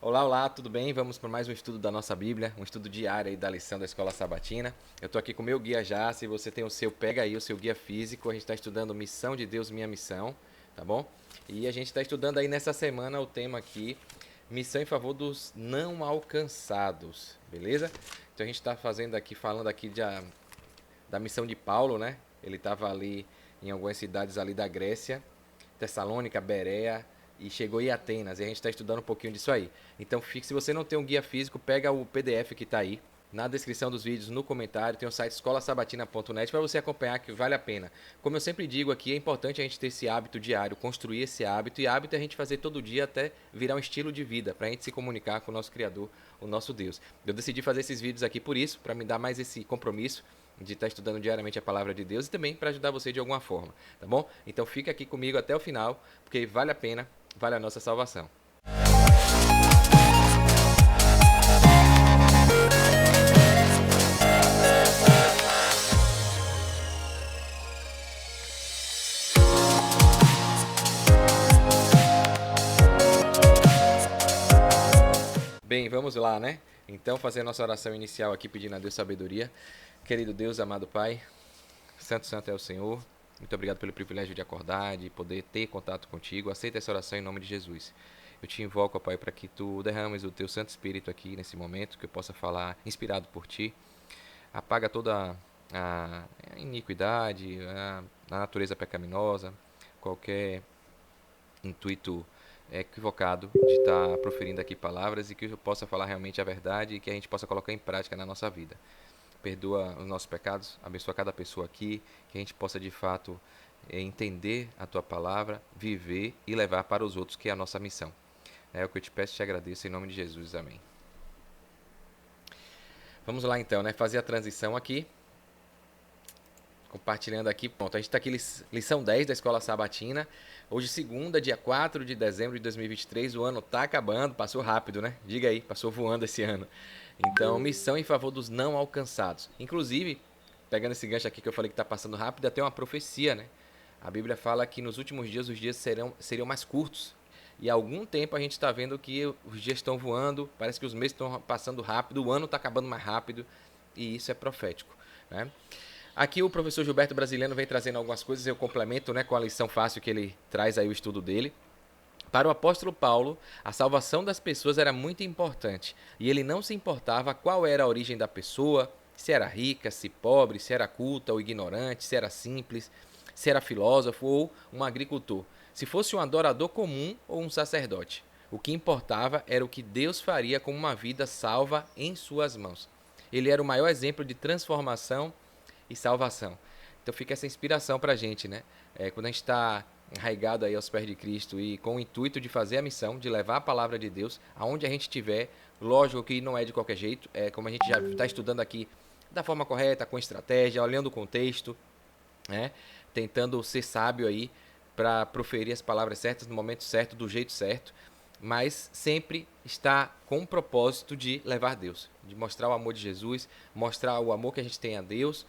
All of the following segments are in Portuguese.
Olá, olá, tudo bem? Vamos para mais um estudo da nossa Bíblia, um estudo diário aí da lição da Escola Sabatina. Eu estou aqui com o meu guia já, se você tem o seu, pega aí o seu guia físico. A gente está estudando Missão de Deus, Minha Missão, tá bom? E a gente está estudando aí nessa semana o tema aqui, Missão em favor dos não alcançados, beleza? Então a gente está falando aqui da missão de Paulo, né? Ele estava ali em algumas cidades ali da Grécia, Tessalônica, Bereia e chegou em Atenas. E a gente está estudando um pouquinho disso aí. Então, se você não tem um guia físico, pega o PDF que está aí na descrição dos vídeos, no comentário, tem o site escolasabatina.net para você acompanhar, que vale a pena. Como eu sempre digo aqui, é importante a gente ter esse hábito diário, construir esse hábito, e hábito é a gente fazer todo dia até virar um estilo de vida, para a gente se comunicar com o nosso Criador, o nosso Deus. Eu decidi fazer esses vídeos aqui por isso, para me dar mais esse compromisso de estar estudando diariamente a palavra de Deus e também para ajudar você de alguma forma, tá bom? Então fica aqui comigo até o final, porque vale a pena, vale a nossa salvação. Bem, vamos lá, né? Então fazer a nossa oração inicial aqui pedindo a Deus sabedoria. Querido Deus, amado Pai, Santo, Santo é o Senhor. Muito obrigado pelo privilégio de acordar, de poder ter contato contigo. Aceita essa oração em nome de Jesus. Eu te invoco, ó Pai, para que tu derrames o teu Santo Espírito aqui nesse momento, que eu possa falar inspirado por ti. Apaga toda a iniquidade, a natureza pecaminosa, qualquer intuito equivocado de estar proferindo aqui palavras e que eu possa falar realmente a verdade e que a gente possa colocar em prática na nossa vida. Perdoa os nossos pecados, abençoa cada pessoa aqui, que a gente possa de fato entender a tua palavra, viver e levar para os outros, que é a nossa missão. É o que eu te peço e te agradeço em nome de Jesus. Amém. Vamos lá então, né? Fazer a transição aqui. Compartilhando aqui, pronto, a gente está aqui, lição 10 da Escola Sabatina. Hoje, segunda, dia 4 de dezembro de 2023, o ano está acabando, passou rápido, né? Diga aí, passou voando esse ano. Então, missão em favor dos não alcançados. Inclusive, pegando esse gancho aqui que eu falei que está passando rápido, até uma profecia, né? A Bíblia fala que nos últimos dias os dias seriam mais curtos. E há algum tempo a gente está vendo que os dias estão voando, parece que os meses estão passando rápido, o ano está acabando mais rápido, e isso é profético, né? Aqui o professor Gilberto Brasiliano vem trazendo algumas coisas, eu complemento, né, com a lição fácil que ele traz aí o estudo dele. Para o apóstolo Paulo, a salvação das pessoas era muito importante, e ele não se importava qual era a origem da pessoa, se era rica, se pobre, se era culta ou ignorante, se era simples, se era filósofo ou um agricultor, se fosse um adorador comum ou um sacerdote. O que importava era o que Deus faria com uma vida salva em suas mãos. Ele era o maior exemplo de transformação e salvação. Então fica essa inspiração para a gente, né? Quando a gente está arraigado aí aos pés de Cristo e com o intuito de fazer a missão, de levar a palavra de Deus aonde a gente estiver, lógico que não é de qualquer jeito, como a gente já está estudando aqui, da forma correta, com estratégia, olhando o contexto, né? Tentando ser sábio aí para proferir as palavras certas no momento certo, do jeito certo, mas sempre está com o propósito de levar Deus, de mostrar o amor de Jesus, mostrar o amor que a gente tem a Deus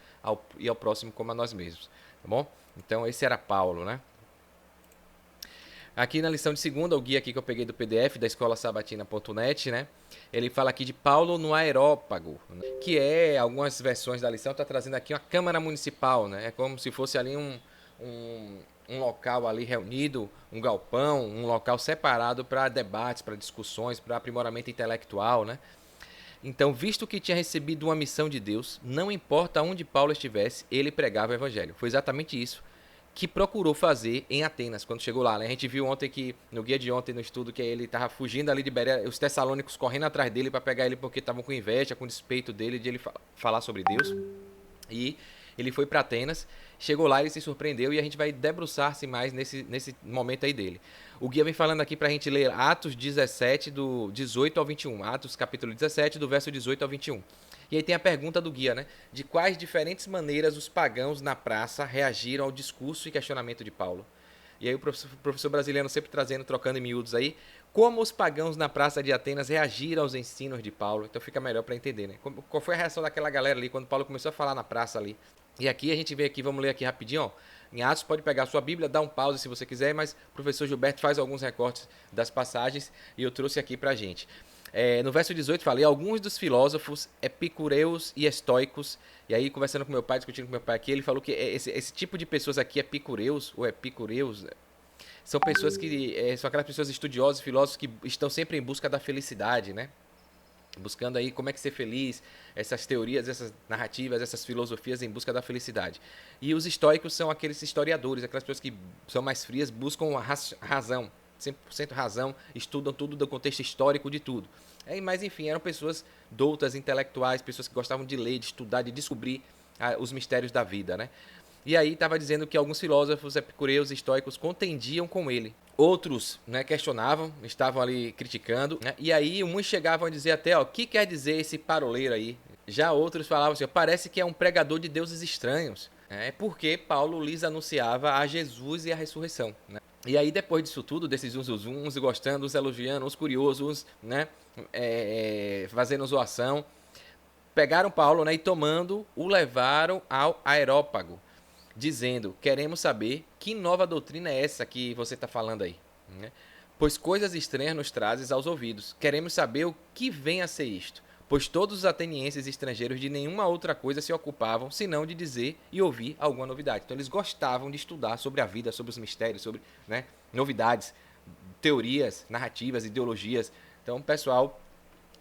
e ao próximo como a nós mesmos, tá bom? Então esse era Paulo, né? Aqui na lição de segunda, o guia aqui que eu peguei do PDF da escolasabatina.net, né? Ele fala aqui de Paulo no Aerópago, né? Que é, algumas versões da lição, está trazendo aqui uma Câmara Municipal, né? É como se fosse ali um local ali reunido, um galpão, um local separado para debates, para discussões, para aprimoramento intelectual, né? Então, visto que tinha recebido uma missão de Deus, não importa onde Paulo estivesse, ele pregava o evangelho. Foi exatamente isso que procurou fazer em Atenas, quando chegou lá, né? A gente viu ontem que, no guia de ontem, no estudo, que ele estava fugindo ali de Bereia, os tessalônicos correndo atrás dele para pegar ele porque estavam com inveja, com despeito dele, de ele falar sobre Deus. E ele foi para Atenas, chegou lá, ele se surpreendeu e a gente vai debruçar-se mais nesse momento aí dele. O guia vem falando aqui para a gente ler Atos 17, do 18 ao 21. Atos capítulo 17, do verso 18 ao 21. E aí tem a pergunta do guia, né? De quais diferentes maneiras os pagãos na praça reagiram ao discurso e questionamento de Paulo. E aí o professor brasileiro sempre trazendo, trocando em miúdos aí, como os pagãos na praça de Atenas reagiram aos ensinos de Paulo. Então fica melhor para entender, né? Qual foi a reação daquela galera ali quando Paulo começou a falar na praça ali. E aqui a gente vê aqui, vamos ler aqui rapidinho, ó. em Atos, pode pegar a sua Bíblia, dar um pause se você quiser, mas o professor Gilberto faz alguns recortes das passagens e eu trouxe aqui pra gente. No verso 18 falei, alguns dos filósofos epicureus e estoicos, e aí conversando com meu pai, discutindo com meu pai aqui, ele falou que esse tipo de pessoas aqui, epicureus, ou epicureus, são pessoas que, são aquelas pessoas estudiosas, filósofos que estão sempre em busca da felicidade, né? Buscando aí como é que ser feliz, essas teorias, essas narrativas, essas filosofias em busca da felicidade. E os estoicos são aqueles historiadores, aquelas pessoas que são mais frias, buscam a razão, 100% razão, estudam tudo do contexto histórico de tudo. Mas enfim, eram pessoas doutas, intelectuais, pessoas que gostavam de ler, de estudar, de descobrir os mistérios da vida, né? E aí estava dizendo que alguns filósofos epicureus e estoicos contendiam com ele. Outros, né, questionavam, estavam ali criticando, né? E aí uns chegavam a dizer até, ó, o que quer dizer esse paroleiro aí? Já outros falavam assim, parece que é um pregador de deuses estranhos. É porque Paulo lhes anunciava a Jesus e a ressurreição, né? E aí depois disso tudo, desses uns gostando, uns elogiando, uns curiosos, uns, né, fazendo zoação, pegaram Paulo, né, e tomando, o levaram ao Areópago, dizendo, queremos saber que nova doutrina é essa que você está falando aí, né? Pois coisas estranhas nos trazes aos ouvidos. Queremos saber o que vem a ser isto. Pois todos os atenienses e estrangeiros de nenhuma outra coisa se ocupavam, senão de dizer e ouvir alguma novidade. Então eles gostavam de estudar sobre a vida, sobre os mistérios, sobre, né, novidades, teorias, narrativas, ideologias. Então o pessoal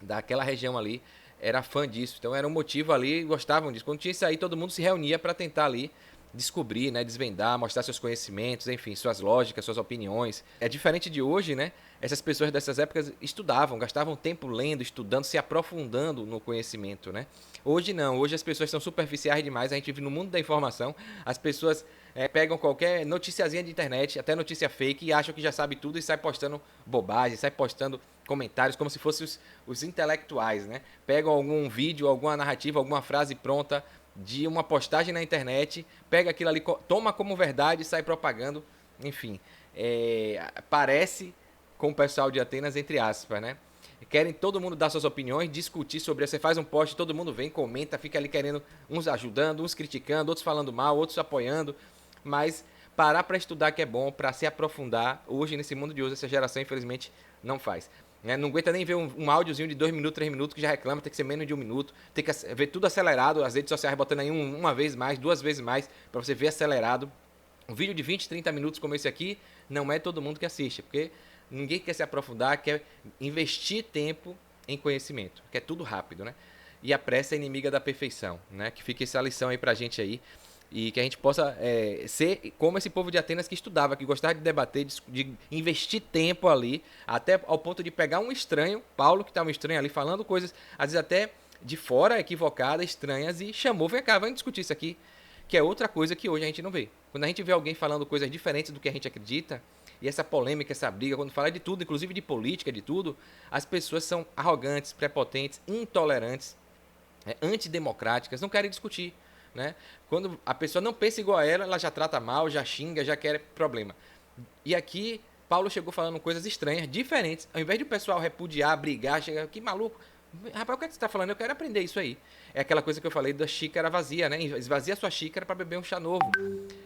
daquela região ali era fã disso. Então era um motivo ali, gostavam disso. Quando tinha isso aí, todo mundo se reunia para tentar ali descobrir, né, desvendar, mostrar seus conhecimentos, enfim, suas lógicas, suas opiniões. É diferente de hoje, né? Essas pessoas dessas épocas estudavam, gastavam tempo lendo, estudando, se aprofundando no conhecimento, né? Hoje não, hoje as pessoas são superficiais demais, a gente vive no mundo da informação, as pessoas pegam qualquer noticiazinha de internet, até notícia fake, e acham que já sabe tudo e sai postando bobagem, sai postando comentários como se fossem os intelectuais, né? Pegam algum vídeo, alguma narrativa, alguma frase pronta de uma postagem na internet, pega aquilo ali, toma como verdade e sai propagando, enfim, parece com o pessoal de Atenas, entre aspas, né? Querem todo mundo dar suas opiniões, discutir sobre isso. Você faz um post, todo mundo vem, comenta, fica ali querendo, uns ajudando, uns criticando, outros falando mal, outros apoiando, mas parar para estudar que é bom, para se aprofundar, hoje, nesse mundo de hoje, essa geração, infelizmente, não faz. Não aguenta nem ver um áudiozinho de 2 minutos, 3 minutos, que já reclama, tem que ser menos de 1 minuto, tem que ver tudo acelerado, as redes sociais botando aí uma vez mais, 2 vezes mais, para você ver acelerado. Um vídeo de 20, 30 minutos como esse aqui, não é todo mundo que assiste, porque ninguém quer se aprofundar, quer investir tempo em conhecimento, quer tudo rápido, né? E a pressa é inimiga da perfeição, né? Que fique essa lição aí pra gente aí, e que a gente possa ser como esse povo de Atenas que estudava, que gostava de debater, de investir tempo ali, até ao ponto de pegar um estranho, Paulo, que estava um estranho ali, falando coisas, às vezes até de fora, equivocadas, estranhas, e chamou, vem cá, vamos discutir isso aqui, que é outra coisa que hoje a gente não vê. Quando a gente vê alguém falando coisas diferentes do que a gente acredita, e essa polêmica, essa briga, quando fala de tudo, inclusive de política, de tudo, as pessoas são arrogantes, prepotentes, intolerantes, antidemocráticas, não querem discutir, né? Quando a pessoa não pensa igual a ela já trata mal, já xinga, já quer problema. E aqui, Paulo chegou falando coisas estranhas, diferentes. Ao invés de o pessoal repudiar, brigar, chegar, que maluco. Rapaz, o que é que você está falando? Eu quero aprender isso aí. É aquela coisa que eu falei da xícara vazia, né? Esvazia a sua xícara para beber um chá novo.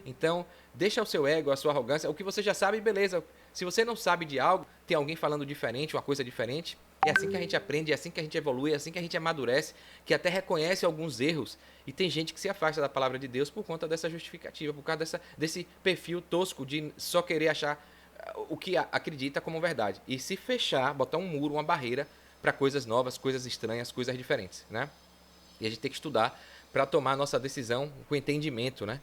Então, deixa o seu ego, a sua arrogância, o que você já sabe, beleza. Se você não sabe de algo, tem alguém falando diferente, uma coisa diferente, é assim que a gente aprende, é assim que a gente evolui, é assim que a gente amadurece, que até reconhece alguns erros. E tem gente que se afasta da palavra de Deus por conta dessa justificativa, por causa desse perfil tosco de só querer achar o que acredita como verdade. E se fechar, botar um muro, uma barreira para coisas novas, coisas estranhas, coisas diferentes, né? E a gente tem que estudar para tomar a nossa decisão com entendimento, né?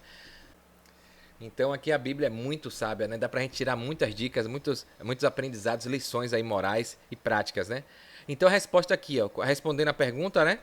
Então aqui a Bíblia é muito sábia, né? Dá pra gente tirar muitas dicas, muitos aprendizados, lições aí morais e práticas, né? Então a resposta aqui, ó, respondendo a pergunta, né?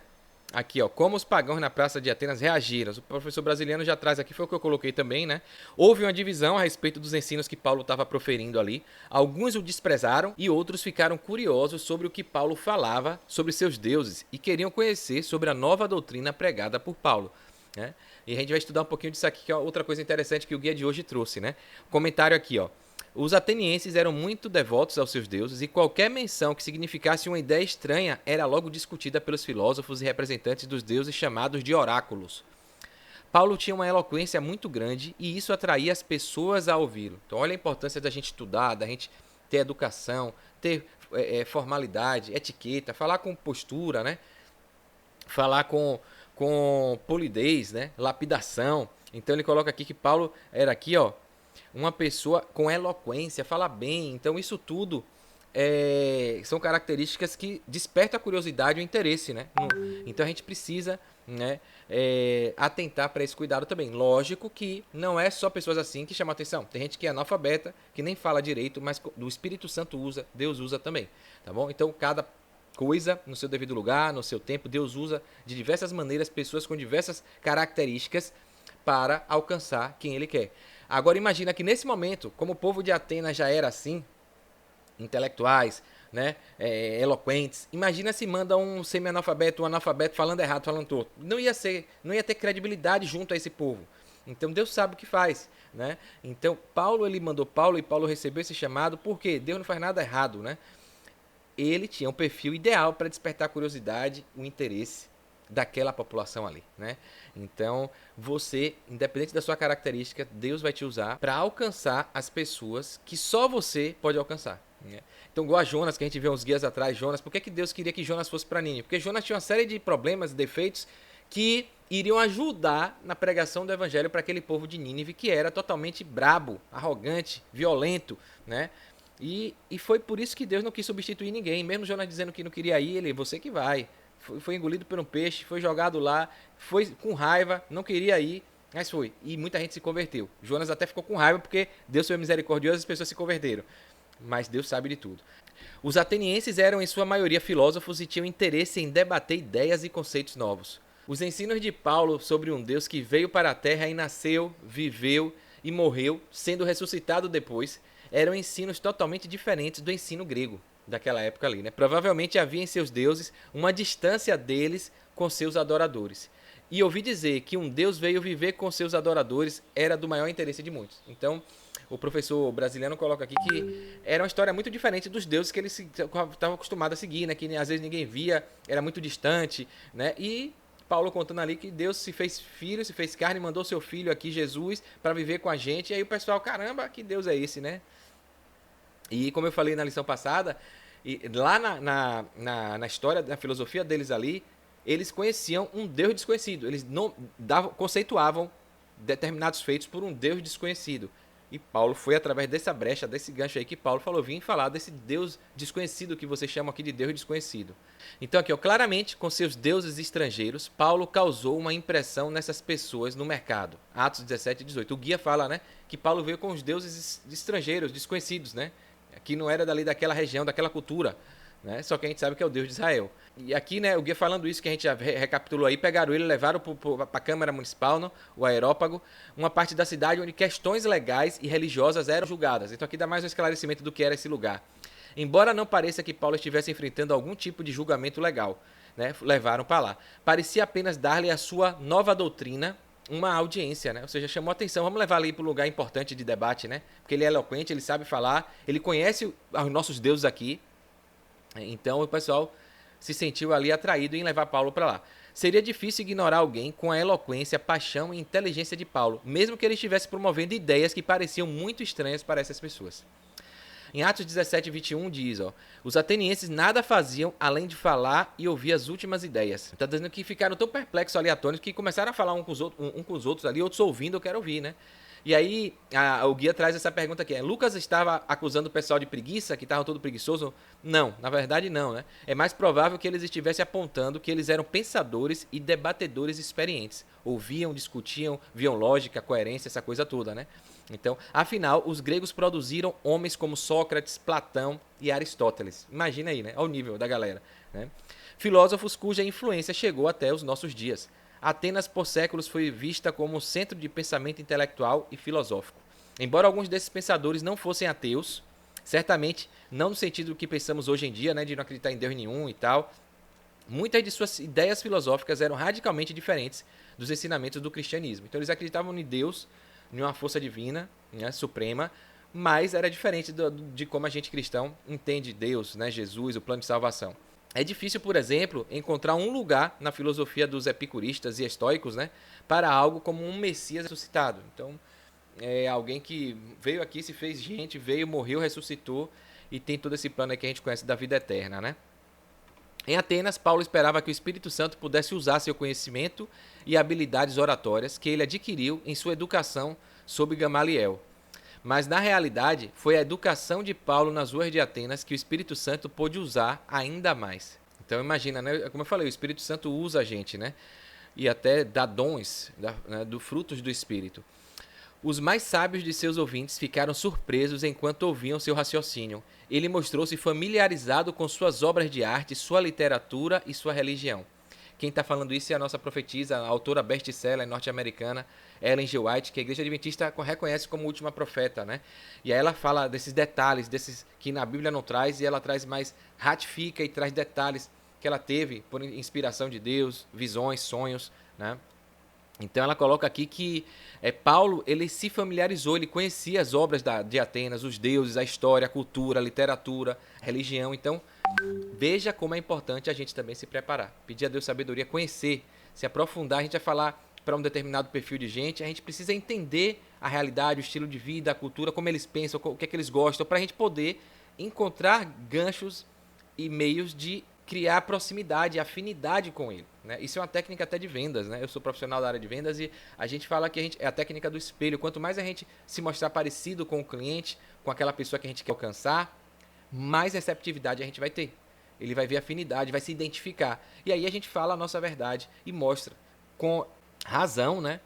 Aqui, ó, como os pagãos na praça de Atenas reagiram. O professor brasileiro já traz aqui, foi o que eu coloquei também, né? Houve uma divisão a respeito dos ensinos que Paulo estava proferindo ali. Alguns o desprezaram e outros ficaram curiosos sobre o que Paulo falava sobre seus deuses e queriam conhecer sobre a nova doutrina pregada por Paulo, né? E a gente vai estudar um pouquinho disso aqui, que é outra coisa interessante que o guia de hoje trouxe, né? Comentário aqui, ó. Os atenienses eram muito devotos aos seus deuses e qualquer menção que significasse uma ideia estranha era logo discutida pelos filósofos e representantes dos deuses chamados de oráculos. Paulo tinha uma eloquência muito grande e isso atraía as pessoas a ouvi-lo. Então, olha a importância da gente estudar, da gente ter educação, ter formalidade, etiqueta, falar com postura, né? Falar com polidez, né? Lapidação. Então, ele coloca aqui que Paulo era aqui, ó, uma pessoa com eloquência, fala bem. Então, isso tudo são características que despertam a curiosidade e o interesse, né? Então, a gente precisa, né, atentar para esse cuidado também. Lógico que não é só pessoas assim que chamam atenção. Tem gente que é analfabeta, que nem fala direito, mas o Espírito Santo usa, Deus usa também, tá bom? Então, cada coisa no seu devido lugar, no seu tempo, Deus usa de diversas maneiras pessoas com diversas características para alcançar quem Ele quer. Agora imagina que nesse momento, como o povo de Atenas já era assim, intelectuais, né, eloquentes, imagina se manda um semi-analfabeto, um analfabeto falando errado, falando torto. Não ia ter credibilidade junto a esse povo. Então Deus sabe o que faz, né? Então ele mandou Paulo e Paulo recebeu esse chamado porque Deus não faz nada errado, né? Ele tinha um perfil ideal para despertar a curiosidade, o interesse daquela população ali, né? Então, você, independente da sua característica, Deus vai te usar para alcançar as pessoas que só você pode alcançar, né? Então, igual a Jonas, que a gente viu uns guias atrás, Jonas, por que Deus queria que Jonas fosse para Nínive? Porque Jonas tinha uma série de problemas, defeitos, que iriam ajudar na pregação do evangelho para aquele povo de Nínive, que era totalmente brabo, arrogante, violento, né? E foi por isso que Deus não quis substituir ninguém. Mesmo Jonas dizendo que não queria ir, ele, você que vai. Foi engolido por um peixe, foi jogado lá, foi com raiva, não queria ir, mas foi. E muita gente se converteu. Jonas até ficou com raiva porque Deus foi misericordioso e as pessoas se converteram. Mas Deus sabe de tudo. Os atenienses eram, em sua maioria, filósofos e tinham interesse em debater ideias e conceitos novos. Os ensinos de Paulo sobre um Deus que veio para a terra e nasceu, viveu e morreu, sendo ressuscitado depois, eram ensinos totalmente diferentes do ensino grego daquela época ali, né? Provavelmente havia em seus deuses uma distância deles com seus adoradores. E ouvi dizer que um Deus veio viver com seus adoradores era do maior interesse de muitos. Então, o professor brasileiro coloca aqui que era uma história muito diferente dos deuses que eles estavam acostumados a seguir, né? Que às vezes ninguém via, era muito distante, né? E Paulo contando ali que Deus se fez filho, se fez carne, mandou seu filho aqui, Jesus, para viver com a gente. E aí o pessoal, caramba, que Deus é esse, né? E como eu falei na lição passada, lá na história da filosofia deles ali, eles conheciam um Deus desconhecido. Eles não conceituavam determinados feitos por um Deus desconhecido. E Paulo foi através dessa brecha, desse gancho aí que Paulo falou, vim falar desse Deus desconhecido que vocês chamam aqui de Deus desconhecido. Então aqui, ó, claramente, com seus deuses estrangeiros, Paulo causou uma impressão nessas pessoas no mercado. Atos 17 e 18. O guia fala, né, que Paulo veio com os deuses estrangeiros, desconhecidos, né, que não era dali daquela região, daquela cultura, né, só que a gente sabe que é o Deus de Israel. E aqui, né, o guia falando isso que a gente já recapitulou aí, pegaram ele e levaram para a Câmara Municipal, o Aerópago, uma parte da cidade onde questões legais e religiosas eram julgadas. Então aqui dá mais um esclarecimento do que era esse lugar. Embora não pareça que Paulo estivesse enfrentando algum tipo de julgamento legal, né, levaram para lá. Parecia apenas dar-lhe a sua nova doutrina uma audiência, né? Ou seja, chamou atenção, vamos levar ali para um lugar importante de debate, né? Porque ele é eloquente, ele sabe falar, ele conhece os nossos deuses aqui. Então o pessoal se sentiu ali atraído em levar Paulo para lá. Seria difícil ignorar alguém com a eloquência, paixão e inteligência de Paulo, mesmo que ele estivesse promovendo ideias que pareciam muito estranhas para essas pessoas. Em Atos 17, 21 diz, ó, os atenienses nada faziam além de falar e ouvir as últimas ideias. Está dizendo que ficaram tão perplexos ali, atônitos, que começaram a falar um com os outros ali, outros ouvindo, eu quero ouvir, né? E aí o guia traz essa pergunta aqui. Lucas estava acusando o pessoal de preguiça, que estavam todo preguiçoso? Não, na verdade não, né? É mais provável que eles estivessem apontando que eles eram pensadores e debatedores experientes. Ouviam, discutiam, viam lógica, coerência, essa coisa toda, né? Então, afinal, os gregos produziram homens como Sócrates, Platão e Aristóteles. Imagina aí, né? Ao nível da galera, né? Filósofos cuja influência chegou até os nossos dias. Atenas por séculos foi vista como um centro de pensamento intelectual e filosófico. Embora alguns desses pensadores não fossem ateus, certamente não no sentido que pensamos hoje em dia, né, de não acreditar em Deus nenhum e tal, muitas de suas ideias filosóficas eram radicalmente diferentes dos ensinamentos do cristianismo. Então eles acreditavam em Deus, em uma força divina, né, suprema, mas era diferente de como a gente cristão entende Deus, né, Jesus, o plano de salvação. É difícil, por exemplo, encontrar um lugar na filosofia dos epicuristas e estoicos, né, para algo como um Messias ressuscitado. Então, é alguém que veio aqui, se fez gente, veio, morreu, ressuscitou e tem todo esse plano aí que a gente conhece da vida eterna, né? Em Atenas, Paulo esperava que o Espírito Santo pudesse usar seu conhecimento e habilidades oratórias que ele adquiriu em sua educação sob Gamaliel. Mas, na realidade, foi a educação de Paulo nas ruas de Atenas que o Espírito Santo pôde usar ainda mais. Então, imagina, né? Como eu falei, o Espírito Santo usa a gente, né? E até dá dons, né? Do frutos do Espírito. Os mais sábios de seus ouvintes ficaram surpresos enquanto ouviam seu raciocínio. Ele mostrou-se familiarizado com suas obras de arte, sua literatura e sua religião. Quem está falando isso é a nossa profetisa, a autora best-seller norte-americana, Ellen G. White, que a Igreja Adventista reconhece como última profeta, né? E aí ela fala desses detalhes, desses que na Bíblia não traz, e ela traz mais, ratifica e traz detalhes que ela teve por inspiração de Deus, visões, sonhos, né? Então ela coloca aqui que Paulo ele se familiarizou, ele conhecia as obras de Atenas, os deuses, a história, a cultura, a literatura, a religião. Então veja como é importante a gente também se preparar. Pedir a Deus sabedoria, conhecer, se aprofundar. A gente vai falar para um determinado perfil de gente, a gente precisa entender a realidade, o estilo de vida, a cultura, como eles pensam, o que é que eles gostam, para a gente poder encontrar ganchos e meios de criar proximidade, afinidade com ele. Né? Isso é uma técnica até de vendas. Né? Eu sou profissional da área de vendas e a gente fala que é a técnica do espelho. Quanto mais a gente se mostrar parecido com o cliente, com aquela pessoa que a gente quer alcançar, mais receptividade a gente vai ter. Ele vai ver afinidade, vai se identificar. E aí a gente fala a nossa verdade e mostra com razão, né?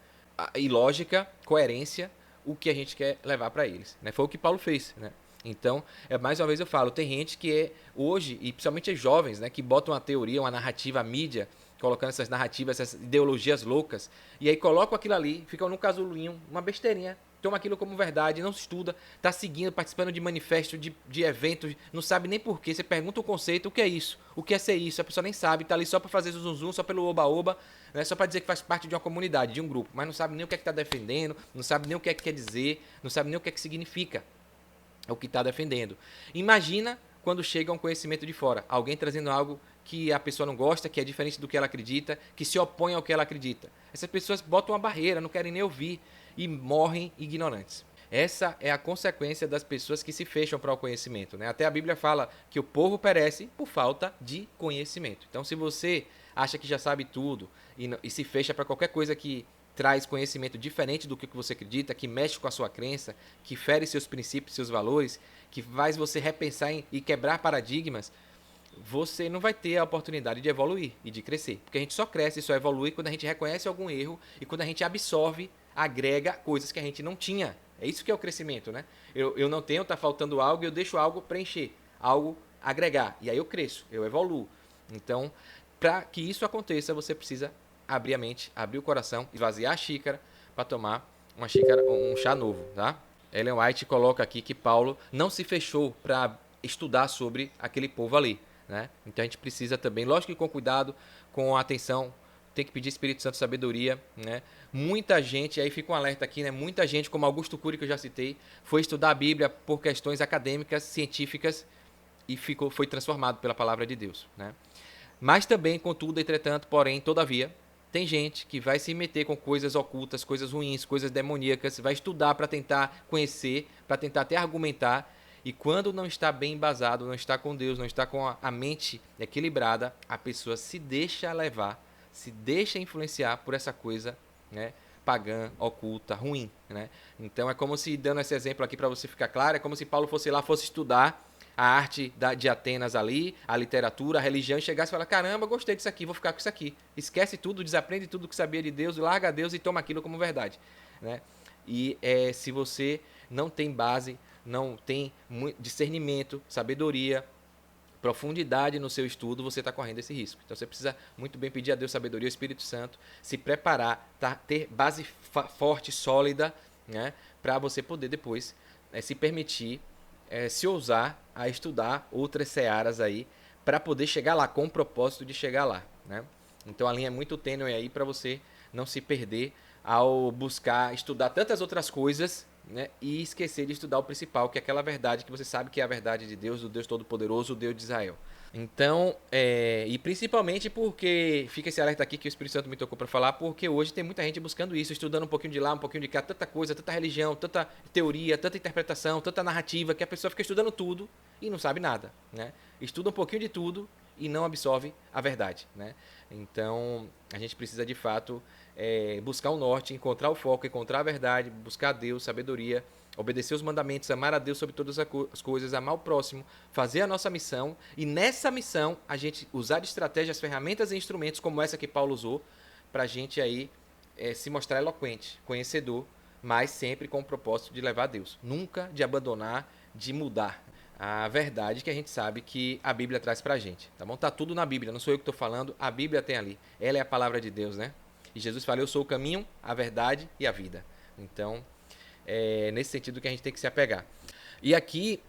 E lógica, coerência, o que a gente quer levar para eles. Né? Foi o que Paulo fez. Né? Então, mais uma vez eu falo, tem gente que hoje, e principalmente os jovens, né, que botam uma teoria, uma narrativa, a mídia, colocando essas narrativas, essas ideologias loucas, e aí colocam aquilo ali, ficam num casulinho, uma besteirinha, toma aquilo como verdade, não se estuda, está seguindo, participando de manifestos, de eventos, não sabe nem porquê, você pergunta o conceito, o que é isso? O que é ser isso? A pessoa nem sabe, está ali só para fazer zum, só pelo oba-oba, né, só para dizer que faz parte de uma comunidade, de um grupo, mas não sabe nem o que é que está defendendo, não sabe nem o que é que quer dizer, não sabe nem o que é que significa o que está defendendo. Imagina quando chega um conhecimento de fora, alguém trazendo algo que a pessoa não gosta, que é diferente do que ela acredita, que se opõe ao que ela acredita. Essas pessoas botam uma barreira, não querem nem ouvir e morrem ignorantes. Essa é a consequência das pessoas que se fecham para o conhecimento. Né? Até a Bíblia fala que o povo perece por falta de conhecimento. Então, se você acha que já sabe tudo e se fecha para qualquer coisa que traz conhecimento diferente do que você acredita, que mexe com a sua crença, que fere seus princípios, seus valores, que faz você repensar e quebrar paradigmas, você não vai ter a oportunidade de evoluir e de crescer. Porque a gente só cresce e só evolui quando a gente reconhece algum erro e quando a gente absorve, agrega coisas que a gente não tinha. É isso que é o crescimento, né? Eu não tenho, tá faltando algo e eu deixo algo preencher, algo agregar. E aí eu cresço, eu evoluo. Então, para que isso aconteça, você precisa abrir a mente, abrir o coração, esvaziar a xícara para tomar uma xícara, um chá novo, tá? Ellen White coloca aqui que Paulo não se fechou para estudar sobre aquele povo ali, né? Então a gente precisa também, lógico que com cuidado, com atenção, tem que pedir Espírito Santo sabedoria, né? Muita gente, aí fica um alerta aqui, né? Muita gente, como Augusto Cury, que eu já citei, foi estudar a Bíblia por questões acadêmicas, científicas e foi transformado pela palavra de Deus, né? Mas também, contudo, entretanto, porém, todavia, tem gente que vai se meter com coisas ocultas, coisas ruins, coisas demoníacas, vai estudar para tentar conhecer, para tentar até argumentar, e quando não está bem embasado, não está com Deus, não está com a mente equilibrada, a pessoa se deixa levar, se deixa influenciar por essa coisa, né, pagã, oculta, ruim, né? Então é como se, dando esse exemplo aqui para você ficar claro, é como se Paulo fosse lá, fosse estudar a arte de Atenas ali, a literatura, a religião, e chegasse e falar, caramba, gostei disso aqui, vou ficar com isso aqui. Esquece tudo, desaprende tudo que sabia de Deus, larga a Deus e toma aquilo como verdade. Né? E se você não tem base, não tem discernimento, sabedoria, profundidade no seu estudo, você está correndo esse risco. Então você precisa muito bem pedir a Deus sabedoria, o Espírito Santo, se preparar, ter base forte, sólida, né, para você poder depois se permitir se ousar a estudar outras searas aí para poder chegar lá, com o propósito de chegar lá, né? Então a linha é muito tênue aí para você não se perder ao buscar estudar tantas outras coisas, né, e esquecer de estudar o principal, que é aquela verdade que você sabe que é a verdade de Deus, do Deus Todo-Poderoso, o Deus de Israel. Então, e principalmente porque, fica esse alerta aqui que o Espírito Santo me tocou para falar, porque hoje tem muita gente buscando isso, estudando um pouquinho de lá, um pouquinho de cá, tanta coisa, tanta religião, tanta teoria, tanta interpretação, tanta narrativa, que a pessoa fica estudando tudo e não sabe nada, né? Estuda um pouquinho de tudo e não absorve a verdade, né? Então, a gente precisa de fato buscar o norte, encontrar o foco, encontrar a verdade, buscar Deus, sabedoria, obedecer os mandamentos, amar a Deus sobre todas as coisas, amar o próximo, fazer a nossa missão e nessa missão a gente usar de estratégias, ferramentas e instrumentos como essa que Paulo usou para a gente aí se mostrar eloquente, conhecedor, mas sempre com o propósito de levar a Deus. Nunca de abandonar, de mudar a verdade que a gente sabe que a Bíblia traz pra gente, tá bom? Tá tudo na Bíblia, não sou eu que estou falando, a Bíblia tem ali. Ela é a palavra de Deus, né? E Jesus falou, eu sou o caminho, a verdade e a vida. Então, é nesse sentido que a gente tem que se apegar. E aqui,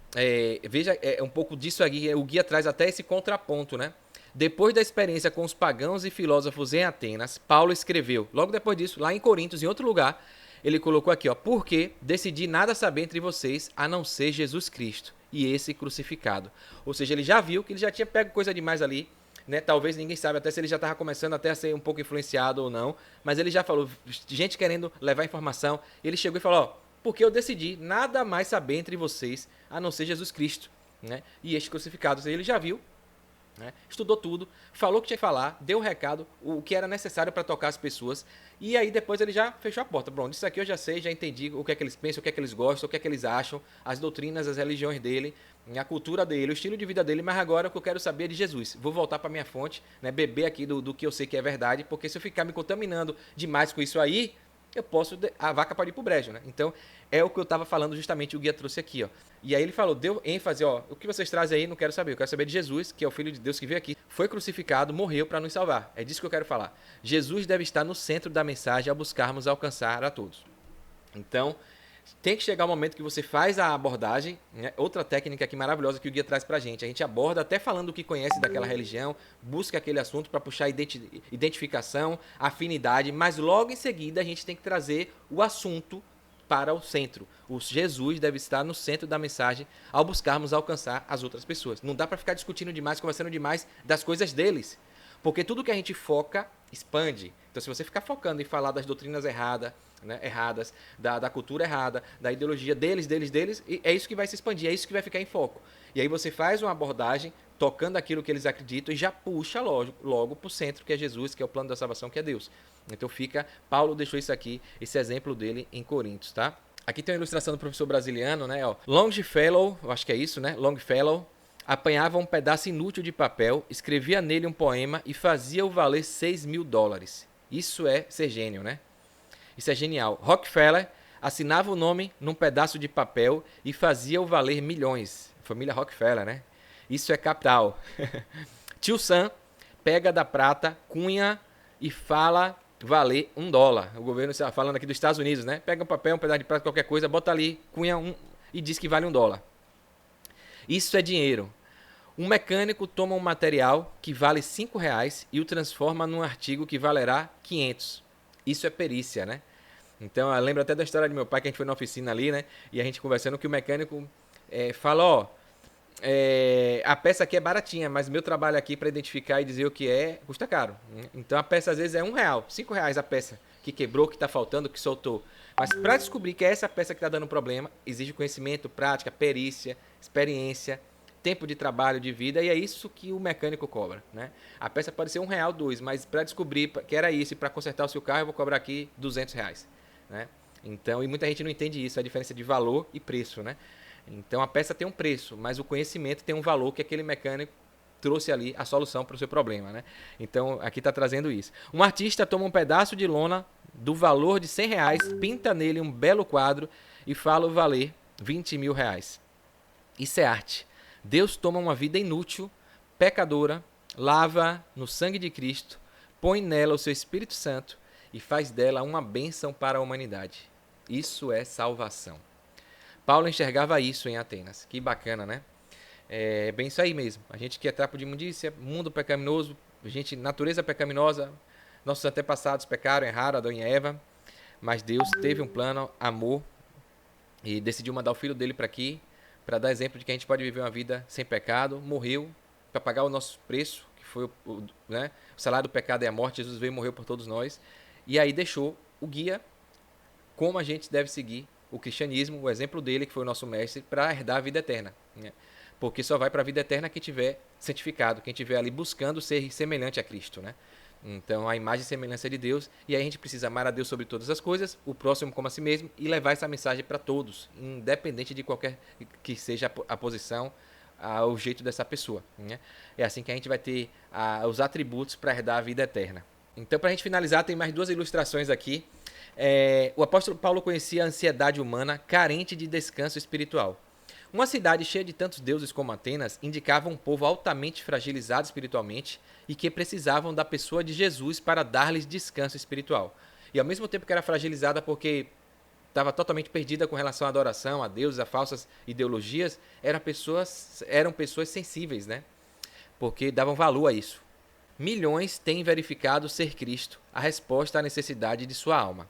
veja, um pouco disso aqui, o guia traz até esse contraponto, né? Depois da experiência com os pagãos e filósofos em Atenas, Paulo escreveu, logo depois disso, lá em Coríntios, em outro lugar, ele colocou aqui, ó, porque decidi nada saber entre vocês a não ser Jesus Cristo e esse crucificado. Ou seja, ele já viu que ele já tinha pego coisa demais ali, né? Talvez ninguém sabe até se ele já estava começando até a ser um pouco influenciado ou não, mas ele já falou, gente querendo levar informação, ele chegou e falou, ó, porque eu decidi nada mais saber entre vocês a não ser Jesus Cristo, né? E este crucificado. Ele já viu, né? Estudou tudo, falou o que tinha que falar, deu o recado, o que era necessário para tocar as pessoas, e aí depois ele já fechou a porta. Pronto, isso aqui eu já sei, já entendi o que é que eles pensam, o que é que eles gostam, o que é que eles acham, as doutrinas, as religiões dele, a cultura dele, o estilo de vida dele, mas agora o que eu quero saber é de Jesus. Vou voltar para minha fonte, né, beber aqui do que eu sei que é verdade, porque se eu ficar me contaminando demais com isso aí, eu posso, a vaca pode ir pro brejo, né? Então, é o que eu estava falando justamente, o guia trouxe aqui, ó. E aí ele falou, deu ênfase, ó, o que vocês trazem aí, não quero saber, eu quero saber de Jesus, que é o Filho de Deus que veio aqui, foi crucificado, morreu para nos salvar. É disso que eu quero falar. Jesus deve estar no centro da mensagem ao buscarmos alcançar a todos. Então, tem que chegar o momento que você faz a abordagem, né? Outra técnica aqui maravilhosa que o guia traz pra gente. A gente aborda até falando o que conhece daquela religião, busca aquele assunto para puxar identificação, afinidade, mas logo em seguida a gente tem que trazer o assunto para o centro. O Jesus deve estar no centro da mensagem ao buscarmos alcançar as outras pessoas. Não dá para ficar discutindo demais, conversando demais das coisas deles. Porque tudo que a gente foca, expande. Então, se você ficar focando em falar das doutrinas erradas, né, da cultura errada, da ideologia deles, é isso que vai se expandir, é isso que vai ficar em foco. E aí você faz uma abordagem tocando aquilo que eles acreditam e já puxa logo para o centro, que é Jesus, que é o plano da salvação, que é Deus. Então Paulo deixou isso aqui, esse exemplo dele em Coríntios, tá? Aqui tem uma ilustração do professor brasiliano, né? Ó. Longfellow, eu acho que é isso, né? Longfellow apanhava um pedaço inútil de papel, escrevia nele um poema e fazia-o valer $6.000. Isso é ser gênio, né? Isso é genial. Rockefeller assinava o nome num pedaço de papel e fazia-o valer milhões. Família Rockefeller, né? Isso é capital. Tio Sam pega da prata, cunha e fala valer $1. O governo está falando aqui dos Estados Unidos, né? Pega um papel, um pedaço de prata, qualquer coisa, bota ali, cunha e diz que vale $1. Isso é dinheiro. Um mecânico toma um material que vale R$5 e o transforma num artigo que valerá 500. Isso é perícia, né? Então, eu lembro até da história de meu pai, que a gente foi na oficina ali, né? E a gente conversando que o mecânico fala, ó, a peça aqui é baratinha, mas meu trabalho aqui para identificar e dizer o que é, custa caro. Então, a peça às vezes é R$1, R$5 a peça que quebrou, que está faltando, que soltou. Mas para descobrir que é essa peça que está dando problema, exige conhecimento, prática, perícia, experiência, tempo de trabalho, de vida, e é isso que o mecânico cobra, né? A peça pode ser R$1, R$2, mas para descobrir que era isso e para consertar o seu carro, eu vou cobrar aqui R$200, né? Então, e muita gente não entende isso, a diferença de valor e preço, né? Então, a peça tem um preço, mas o conhecimento tem um valor que aquele mecânico trouxe ali a solução para o seu problema, né? Então, aqui está trazendo isso. Um artista toma um pedaço de lona do valor de R$100, pinta nele um belo quadro e fala o valer R$20.000. Isso é arte. Deus toma uma vida inútil, pecadora, lava no sangue de Cristo, põe nela o seu Espírito Santo e faz dela uma bênção para a humanidade. Isso é salvação. Paulo enxergava isso em Atenas. Que bacana, né? É bem isso aí mesmo. A gente que é trapo de imundícia, mundo pecaminoso, natureza pecaminosa, nossos antepassados pecaram, erraram, Adão e Eva, mas Deus teve um plano, amor, e decidiu mandar o filho dele para aqui, para dar exemplo de que a gente pode viver uma vida sem pecado, morreu para pagar o nosso preço, que foi né, o salário do pecado é a morte, Jesus veio e morreu por todos nós, e aí deixou o guia como a gente deve seguir o cristianismo, o exemplo dele, que foi o nosso mestre, para herdar a vida eterna. Né? Porque só vai para a vida eterna quem tiver santificado, quem tiver ali buscando ser semelhante a Cristo. Né? Então, a imagem e semelhança de Deus, e aí a gente precisa amar a Deus sobre todas as coisas, o próximo como a si mesmo, e levar essa mensagem para todos, independente de qualquer que seja a posição, o jeito dessa pessoa. Né? É assim que a gente vai ter os atributos para herdar a vida eterna. Então, para a gente finalizar, tem mais 2 ilustrações aqui. O apóstolo Paulo conhecia a ansiedade humana carente de descanso espiritual. Uma cidade cheia de tantos deuses como Atenas indicava um povo altamente fragilizado espiritualmente e que precisavam da pessoa de Jesus para dar-lhes descanso espiritual. E ao mesmo tempo que era fragilizada porque estava totalmente perdida com relação à adoração, a deuses, a falsas ideologias, eram pessoas sensíveis, né? Porque davam valor a isso. Milhões têm verificado ser Cristo a resposta à necessidade de sua alma.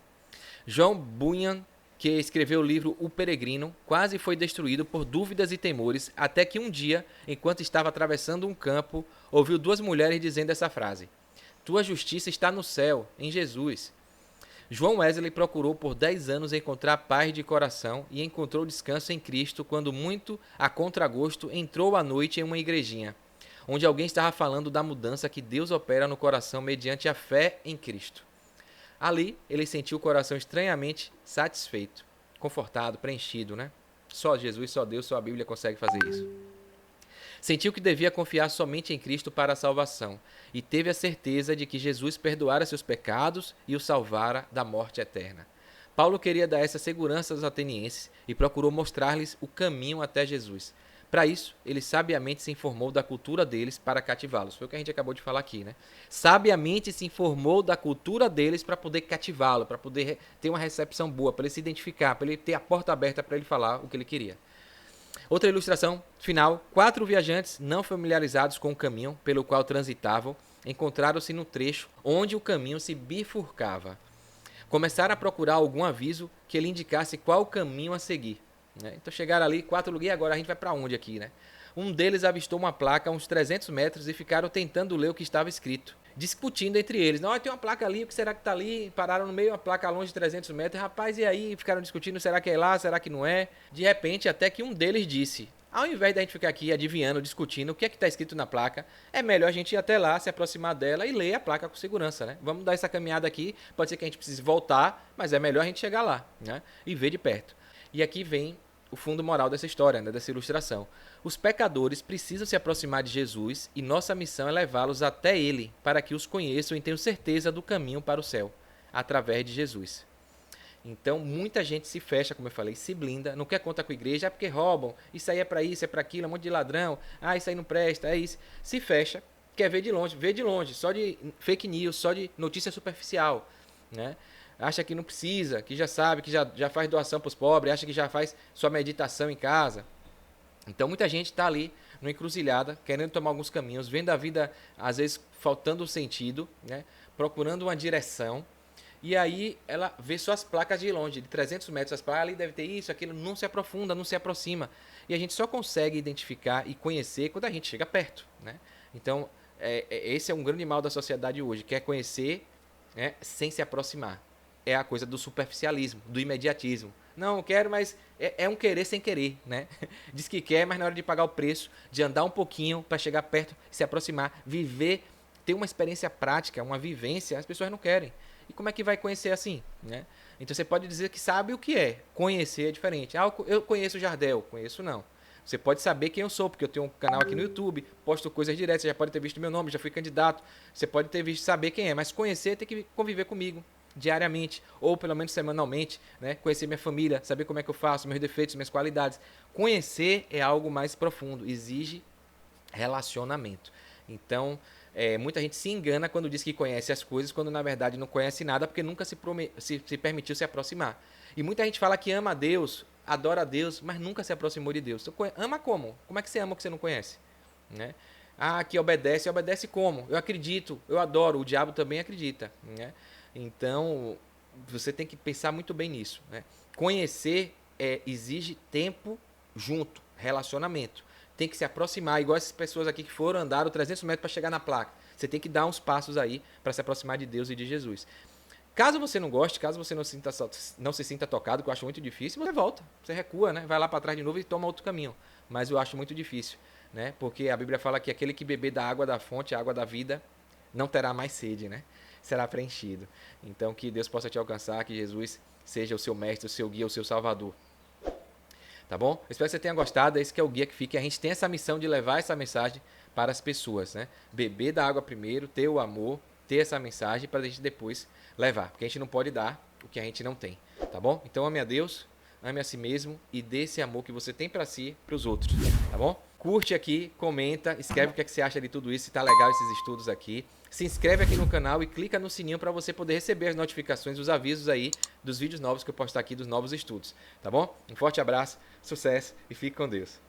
João Bunyan, que escreveu o livro O Peregrino, quase foi destruído por dúvidas e temores, até que um dia, enquanto estava atravessando um campo, ouviu 2 mulheres dizendo essa frase: "Tua justiça está no céu, em Jesus." João Wesley procurou por 10 anos encontrar paz de coração e encontrou descanso em Cristo quando, muito a contragosto, entrou à noite em uma igrejinha, onde alguém estava falando da mudança que Deus opera no coração mediante a fé em Cristo. Ali, ele sentiu o coração estranhamente satisfeito, confortado, preenchido, né? Só Jesus, só Deus, só a Bíblia consegue fazer isso. Sentiu que devia confiar somente em Cristo para a salvação e teve a certeza de que Jesus perdoara seus pecados e o salvara da morte eterna. Paulo queria dar essa segurança aos atenienses e procurou mostrar-lhes o caminho até Jesus. Para isso, ele sabiamente se informou da cultura deles para cativá-los. Foi o que a gente acabou de falar aqui, né? Sabiamente se informou da cultura deles para poder cativá-lo, para poder ter uma recepção boa, para ele se identificar, para ele ter a porta aberta para ele falar o que ele queria. Outra ilustração final: 4 viajantes não familiarizados com o caminho pelo qual transitavam encontraram-se no trecho onde o caminho se bifurcava. Começaram a procurar algum aviso que lhe indicasse qual caminho a seguir. Então chegaram ali, 4 lugares, e agora a gente vai para onde aqui, né? Um deles avistou uma placa a uns 300 metros e ficaram tentando ler o que estava escrito, discutindo entre eles. Não, tem uma placa ali, o que será que está ali? Pararam no meio, uma placa longe de 300 metros. Rapaz, e aí? Ficaram discutindo, será que é lá, será que não é? De repente, até que um deles disse: ao invés da gente ficar aqui adivinhando, discutindo o que é que está escrito na placa, é melhor a gente ir até lá, se aproximar dela e ler a placa com segurança, né? Vamos dar essa caminhada aqui, pode ser que a gente precise voltar, mas é melhor a gente chegar lá, né? E ver de perto. E aqui vem o fundo moral dessa história, né, dessa ilustração. Os pecadores precisam se aproximar de Jesus e nossa missão é levá-los até Ele, para que os conheçam e tenham certeza do caminho para o céu, através de Jesus. Então, muita gente se fecha, como eu falei, se blinda, não quer contar com a igreja, porque roubam, isso aí é para isso, é para aquilo, é um monte de ladrão, isso aí não presta, é isso. Se fecha, quer ver de longe, só de fake news, só de notícia superficial, né? Acha que não precisa, que já sabe, que já faz doação para os pobres, acha que já faz sua meditação em casa. Então muita gente está ali numa encruzilhada, querendo tomar alguns caminhos, vendo a vida às vezes faltando sentido, né? Procurando uma direção, e aí ela vê só as placas de longe, de 300 metros, as placas ali deve ter isso, aquilo, não se aprofunda, não se aproxima. E a gente só consegue identificar e conhecer quando a gente chega perto, né? Então esse é um grande mal da sociedade hoje, quer conhecer, né, sem se aproximar. É a coisa do superficialismo, do imediatismo. Não, quero, mas é um querer sem querer, né? Diz que quer, mas na hora de pagar o preço, de andar um pouquinho para chegar perto, se aproximar, viver, ter uma experiência prática, uma vivência, as pessoas não querem. E como é que vai conhecer assim, né? Então você pode dizer que sabe o que é. Conhecer é diferente. Eu conheço o Jardel. Conheço não. Você pode saber quem eu sou, porque eu tenho um canal aqui no YouTube, posto coisas diretas, você já pode ter visto meu nome, já fui candidato, você pode ter visto, saber quem é, mas conhecer tem que conviver comigo diariamente, ou pelo menos semanalmente, né? Conhecer minha família, saber como é que eu faço, meus defeitos, minhas qualidades. Conhecer é algo mais profundo, exige relacionamento. Então, muita gente se engana quando diz que conhece as coisas, quando na verdade não conhece nada, porque nunca se permitiu se aproximar. E muita gente fala que ama a Deus, adora a Deus, mas nunca se aproximou de Deus. Então, ama como? Como é que você ama o que você não conhece? Né? Que obedece como? Eu acredito, eu adoro, o diabo também acredita, né? Então, você tem que pensar muito bem nisso, né? Conhecer exige tempo junto, relacionamento. tem que se aproximar, igual essas pessoas aqui que foram andar 300 metros para chegar na placa. Você tem que dar uns passos aí para se aproximar de Deus e de Jesus. Caso você não goste, caso você não se sinta tocado, que eu acho muito difícil, você volta, você recua, né? Vai lá para trás de novo e toma outro caminho. Mas eu acho muito difícil, né? Porque a Bíblia fala que aquele que beber da água da fonte, a água da vida, não terá mais sede, né? Será preenchido. Então que Deus possa te alcançar, que Jesus seja o seu mestre, o seu guia, o seu salvador. Tá bom? Eu espero que você tenha gostado. Esse que é o guia que fica. A gente tem essa missão de levar essa mensagem para as pessoas, né? Beber da água primeiro, ter o amor, ter essa mensagem para a gente depois levar. Porque a gente não pode dar o que a gente não tem. Tá bom? Então ame a Deus, ame a si mesmo e dê esse amor que você tem para si, para os outros. Tá bom? Curte aqui, comenta, escreve o que é que você acha de tudo isso, se tá legal esses estudos aqui. Se inscreve aqui no canal e clica no sininho para você poder receber as notificações, os avisos aí dos vídeos novos que eu postar aqui dos novos estudos. Tá bom? Um forte abraço, sucesso e fique com Deus.